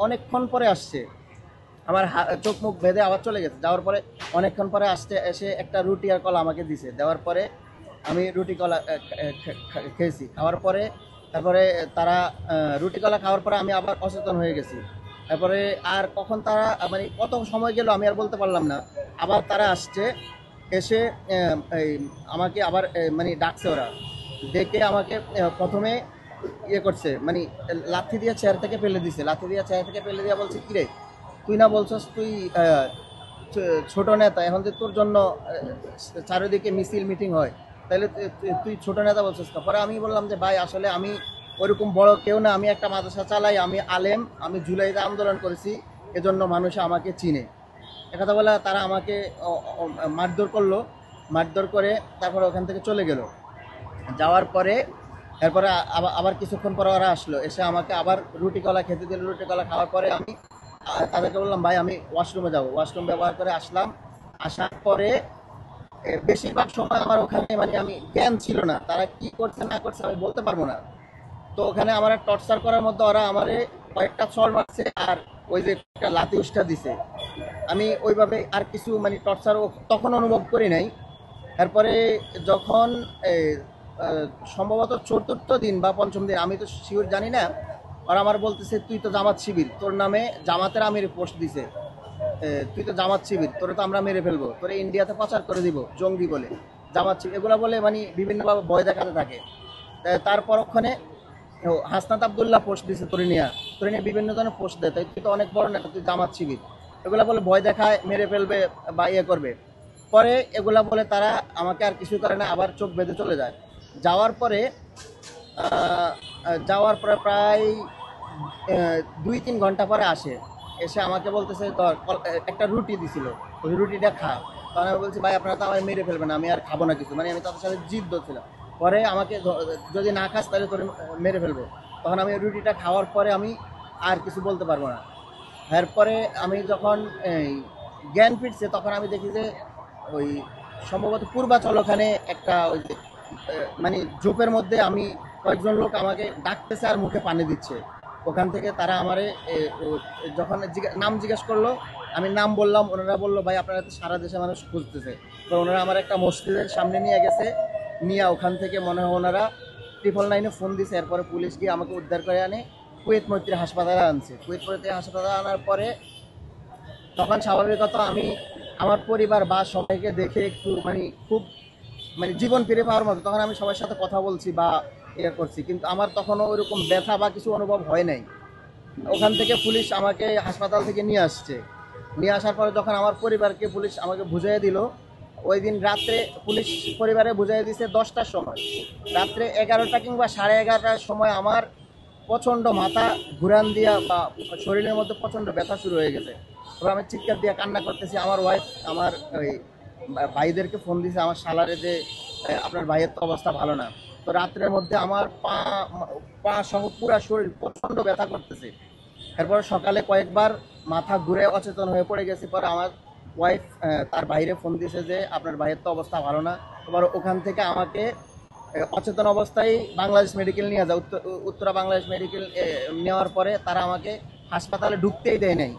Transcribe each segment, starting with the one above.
অনেকক্ষণ পরে আসছে, আমার চোখ মুখ বেঁধে আবার চলে গেছে। যাওয়ার পরে অনেকক্ষণ পরে আসতে এসে একটা রুটি আর কলা আমাকে দিছে। দেওয়ার পরে আমি রুটি কলা খেয়েছি। খাওয়ার পরে তারপরে তারা রুটি কলা খাওয়ার পরে আমি আবার অচেতন হয়ে গেছি। তারপরে আর কখন তারা মানে কত সময় গেল আমি আর বলতে পারলাম না। আবার তারা আসছে, এসে এই আমাকে আবার মানে ডাকছে ওরা। ডেকে আমাকে প্রথমে ইয়ে করছে, মানে লাথি দিয়ে চেয়ার থেকে ফেলে দিছে। লাথি দিয়ে চেয়ার থেকে ফেলে দিয়ে বলছে, কিরে তুই না বলছস তুই ছোট নেতা, এখন যে তোর জন্য চারিদিকে মিছিল মিটিং হয়, তাহলে তুই ছোট নেতা বলছিস না? পরে আমি বললাম যে ভাই আসলে আমি ওরকম বড় কেউ না, আমি একটা মাদ্রাসা চালাই, আমি আলেম, আমি জুলাইতে আন্দোলন করেছি, এজন্য মানুষ আমাকে চিনে। একথা বলে তারা আমাকে মারধর করলো। মারধর করে তারপরে ওখান থেকে চলে গেল। যাওয়ার পরে এরপরে আবার আবার কিছুক্ষণ পরে ওরা আসলো, এসে আমাকে আবার রুটি কলা খেতে দিল। রুটি কলা খাওয়ার পরে আমি তাদেরকে বললাম ভাই আমি ওয়াশরুমে যাবো। ওয়াশরুম ব্যবহার করে আসলাম। আসার পরে বেশিরভাগ সময় আমার ওখানে মানে আমি জ্ঞান ছিল না, তারা কি করছে না করছে আমি বলতে পারবো না। তো ওখানে আমার টর্চার করার মধ্যে ওরা আমারে কয়েকটা চড় মারছে, আর ওই যে একটা লাথি উষ্টা দিছে। আমি ওইভাবে আর কিছু মানে টর্চারও তখন অনুভব করি নাই। তারপরে যখন সম্ভবত চতুর্থ দিন বা পঞ্চম দিন, আমি তো শিওর জানি না, ওরা আমার বলতেছে তুই তো জামাত শিবির, তোর নামে জামাতের আমির পোস্ট দিছে, তুই তো জামাত শিবির, তোরে তো আমরা মেরে ফেলবো, তোরে ইন্ডিয়াতে পাচার করে দিব জঙ্গি বলে, জামাত শিবির এগুলো বলে মানে বিভিন্নভাবে ভয় দেখাতে থাকে। তার পরক্ষণে হাসনাত আবদুল্লাহ পোস্ট দিছে তোরে নিয়ে বিভিন্ন ধরনের পোস্ট দেয়, তাই তুই তো অনেক বড় নেতা, তুই জামাত শিবির, এগুলা বলে ভয় দেখায়, মেরে ফেলবে বা ইয়ে করবে। পরে এগুলা বলে তারা আমাকে আর কিছু করে না, আবার চোখ বেঁধে চলে যায়। যাওয়ার পরে প্রায় 2-3 ঘন্টা পরে আসে। এসে আমাকে বলতেছে তোর একটা রুটি দিছিল, ওই রুটিটা খা। তখন আমি বলছি ভাই আপনারা তো আমার মেরে ফেলবেন, আমি আর খাবো না কিছু, মানে আমি তাদের সাথে জিদ ছিলাম। পরে আমাকে যদি না খাস তাহলে তোর মেরে ফেলবো। তখন আমি রুটিটা খাওয়ার পরে আমি আর কিছু বলতে পারবো না। এরপরে আমি যখন এই জ্ঞান ফিরছে তখন আমি দেখি যে ওই সম্ভবত পূর্বাচল ওখানে একটা ওই যে মানে ঝোপের মধ্যে আমি কয়েকজন লোক আমাকে ডাকতেছে আর মুখে পানি দিচ্ছে। ওখান থেকে তারা আমারে যখন নাম জিজ্ঞেস করলো, আমি নাম বললাম, ওনারা বললো ভাই আপনারা তো সারা দেশে মানুষ খুঁজতেছে। তো ওনারা আমার একটা মসজিদের সামনে নিয়ে গেছে, নিয়ে ওখান থেকে মনে হয় ওনারা 999-এ ফোন দিছে। এরপরে পুলিশ গিয়ে আমাকে উদ্ধার করে আনে, কুয়েত মৈত্রী হাসপাতালে আনছে। কুয়েত মৈত্রী হাসপাতালে আনার পরে তখন স্বাভাবিকত আমি আমার পরিবার বা সবাইকে দেখে একটু মানে খুব মানে জীবন ফিরে পাওয়ার মতো, তখন আমি সবার সাথে কথা বলছি বা ইয়ে করছি, কিন্তু আমার তখনও ওইরকম ব্যথা বা কিছু অনুভব হয় নাই। ওখান থেকে পুলিশ আমাকে হাসপাতাল থেকে নিয়ে আসছে। নিয়ে আসার পরে যখন আমার পরিবারকে পুলিশ আমাকে বুঝিয়ে দিল, ওই দিন রাত্রে পুলিশ পরিবারে বুঝিয়ে দিছে 10টার সময়। রাত্রে 11টা কিংবা 11:30টার সময় আমার প্রচণ্ড মাথা ঘুরান দিয়া বা শরীরের মধ্যে প্রচণ্ড ব্যথা শুরু হয়ে গেছে। এবার আমি চিৎকার দিয়ে কান্না করতেছি। আমার ওয়াইফ আমার ওই ভাইদেরকে ফোন দিয়েছে, আমার শালারে, যে আপনার ভাইয়ের তো অবস্থা ভালো না। তো রাত্রের মধ্যে আমার পা সহ পুরা শরীর প্রচণ্ড ব্যথা করতেছে। এরপর সকালে কয়েকবার মাথা ঘুরে অচেতন হয়ে পড়ে গেছি। পরে আমার ওয়াইফ তার বাইরে ফোন দিয়েছে যে আপনার ভাইয়ের তো অবস্থা ভালো না। এবার ওখান থেকে আমাকে অচেতন অবস্থায় বাংলাদেশ মেডিকেল নিয়ে যায়। উত্তরা বাংলাদেশ মেডিকেল নেওয়ার পরে তারা আমাকে হাসপাতালে ঢুকতেই দেয় নাই।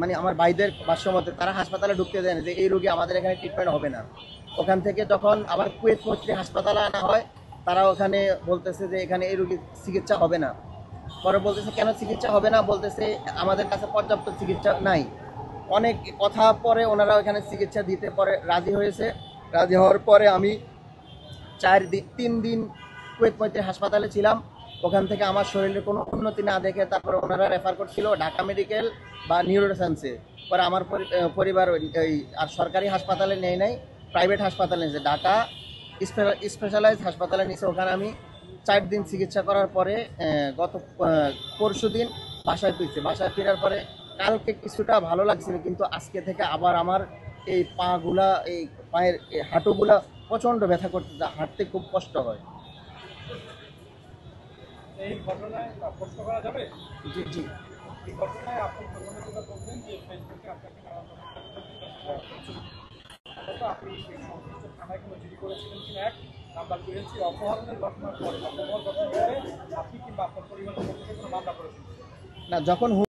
মানে আমার ভাইদের ভাষ্যমতে তারা হাসপাতালে ঢুকতে দেয় না, যে এই রোগী আমাদের এখানে ট্রিটমেন্ট হবে না। ওখান থেকে তখন আবার কুয়েত মৈত্রী হাসপাতালে আনা হয়, তারা ওখানে বলতেছে যে এখানে এই রোগীর চিকিৎসা হবে না। পরে বলতেছে কেন চিকিৎসা হবে না, বলতেছে আমাদের কাছে পর্যাপ্ত চিকিৎসা নাই। অনেক কথা পরে ওনারা ওখানে চিকিৎসা দিতে পরে রাজি হয়েছে। রাজি হওয়ার পরে আমি 3 দিন কুয়েত মৈত্রী হাসপাতালে ছিলাম। ওখান থেকে আমার শরীরের কোনো উন্নতি না দেখে তারপরে ওনারা রেফার করছিল ঢাকা মেডিকেল বা নিউরোসায়েন্সে। পরে আমার পরিবার ওই আর সরকারি হাসপাতালে নেয় নাই, প্রাইভেট হাসপাতালে নিয়েছে, ঢাকা স্পেশালাইজ হাসপাতালে নিয়েছে। ওখানে আমি 4 দিন চিকিৎসা করার পরে গত পরশু দিন বাসায় ফিরছি। বাসায় ফেরার পরে কালকে কিছুটা ভালো লাগছিল, কিন্তু আজকে থেকে আবার আমার এই পাগুলা, এই পায়ের হাঁটুগুলা প্রচণ্ড ব্যথা করতে, হাঁটতে খুব কষ্ট হয়। এই ঘটনায় প্রশ্ন করা যাবে? জি জি। এই ঘটনায় আপনি প্রথমে যেটা বললেন যে ফেসবুকে আপনাকে আপনি সেই সংশ্লিষ্ট থানায় কোনো জিডি করেছিলেন কিনা, এক নাম্বার 2 হচ্ছে অপহরণের ঘটনার পরে, অপহরণ ঘটনার পরে আপনি কিংবা আপনার পরিবারের পক্ষ থেকে কোনো মামলা করেছিলেন না, যখন